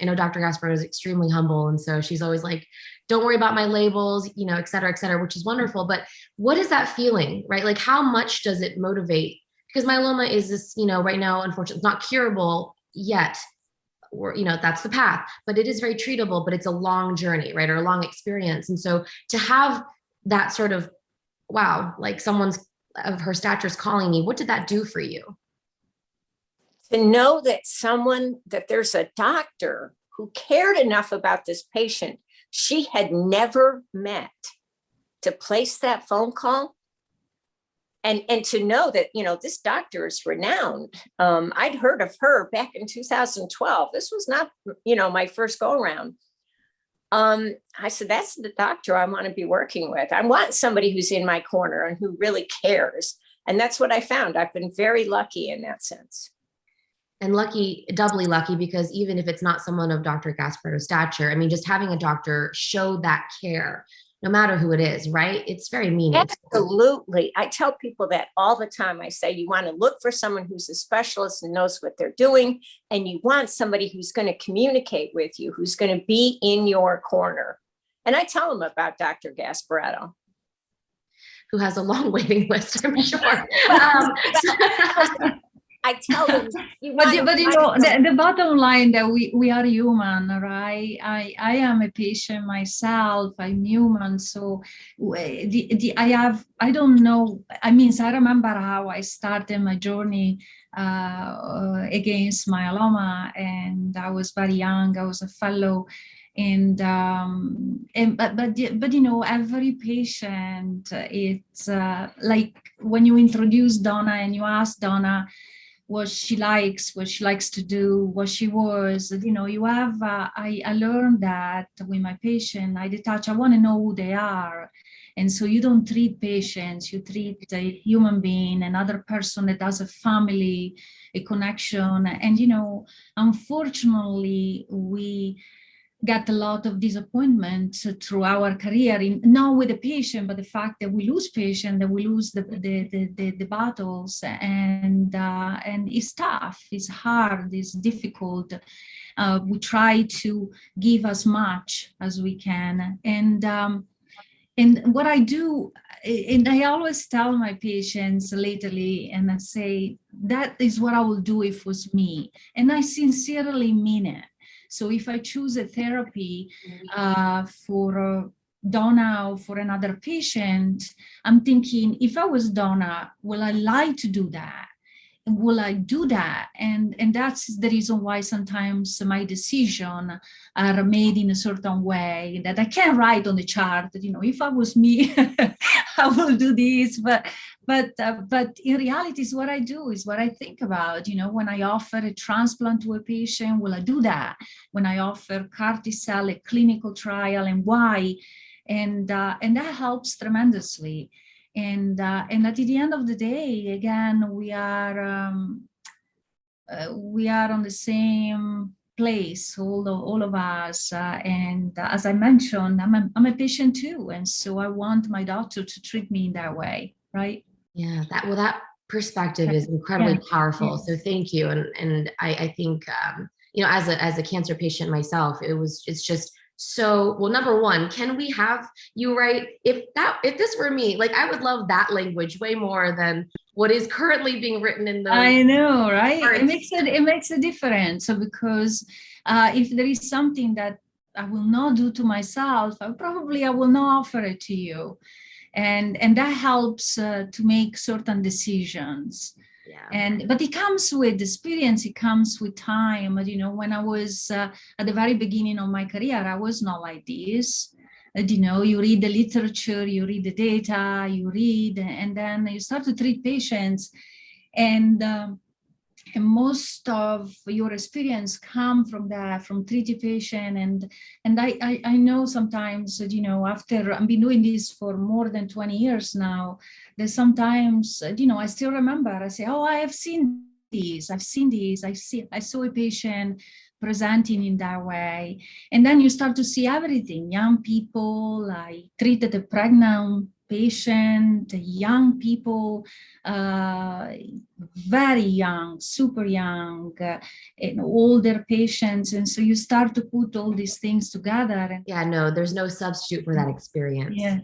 I know Dr. Gasparetto is extremely humble. And so she's always like, don't worry about my labels, you know, et cetera, which is wonderful. But what is that feeling, right? Like, how much does it motivate? Because myeloma is this, you know, right now, unfortunately, not curable yet, or, you know, that's the path, but it is very treatable, but it's a long journey, right? Or a long experience. And so to have that sort of, wow, like someone's of her stature is calling me, what did that do for you? To know that there's a doctor who cared enough about this patient she had never met to place that phone call. And to know that, you know, this doctor is renowned. I'd heard of her back in 2012. This was not, you know, my first go around. I said, that's the doctor I want to be working with. I want somebody who's in my corner and who really cares. And that's what I found. I've been very lucky in that sense. And lucky, doubly lucky, because even if it's not someone of Dr. Gasparetto's stature, I mean, just having a doctor show that care, no matter who it is, right? It's very meaningful. Absolutely. I tell people that all the time. I say, you want to look for someone who's a specialist and knows what they're doing. And you want somebody who's going to communicate with you, who's going to be in your corner. And I tell them about Dr. Gasparetto, who has a long waiting list, I'm sure. I tell them, but you know, the bottom line that we are human, right? I am a patient myself. I'm human, so I don't know. I mean, I remember how I started my journey against myeloma, and I was very young. I was a fellow. But you know, every patient, it's like when you introduce Donna and you ask Donna what she likes to do, what she was, you know, you have, I learned that with my patient, I want to know who they are. And so you don't treat patients, you treat a human being, another person that has a family, a connection. And, you know, unfortunately, we got a lot of disappointment through our career, not with the patient, but the fact that we lose patient, that we lose the battles, and it's tough, it's hard, it's difficult. We try to give as much as we can, and what I do, and I always tell my patients lately, and I say that is what I will do if it was me, and I sincerely mean it. So if I choose a therapy for Donna or for another patient, I'm thinking, if I was Donna, will I like to do that? Will I do that? And that's the reason why sometimes my decisions are made in a certain way that I can't write on the chart. You know, if I was me, I will do this. But in reality, is what I do, is what I think about. You know, when I offer a transplant to a patient, will I do that? When I offer CAR T-cell, a clinical trial, and why? And that helps tremendously. And at the end of the day, again, we are on the same place, all of us. And as I mentioned, I'm a patient too, and so I want my doctor to treat me in that way, right? Yeah, that perspective is incredibly powerful. So thank you. And I think you know, as a cancer patient myself, it's just so, well, number one, can we have you write, if this were me, like, I would love that language way more than what is currently being written in the. I know, right? It makes a difference. So because if there is something that I will not do to myself, I will not offer it to you. And that helps to make certain decisions. Yeah. But it comes with experience, it comes with time. You know, when I was at the very beginning of my career, I was not like this. You know, you read the literature, you read the data, you read, and then you start to treat patients, and most of your experience come from that, from treating patient. And I know sometimes, you know, after I've been doing this for more than 20 years now, that sometimes, you know, I still remember, I say, oh, I have seen this, I saw a patient presenting in that way. And then you start to see everything, young people, I treated a pregnant patient, young people, very young, super young, and older patients. And so you start to put all these things together. Yeah, no, there's no substitute for that experience. Yeah.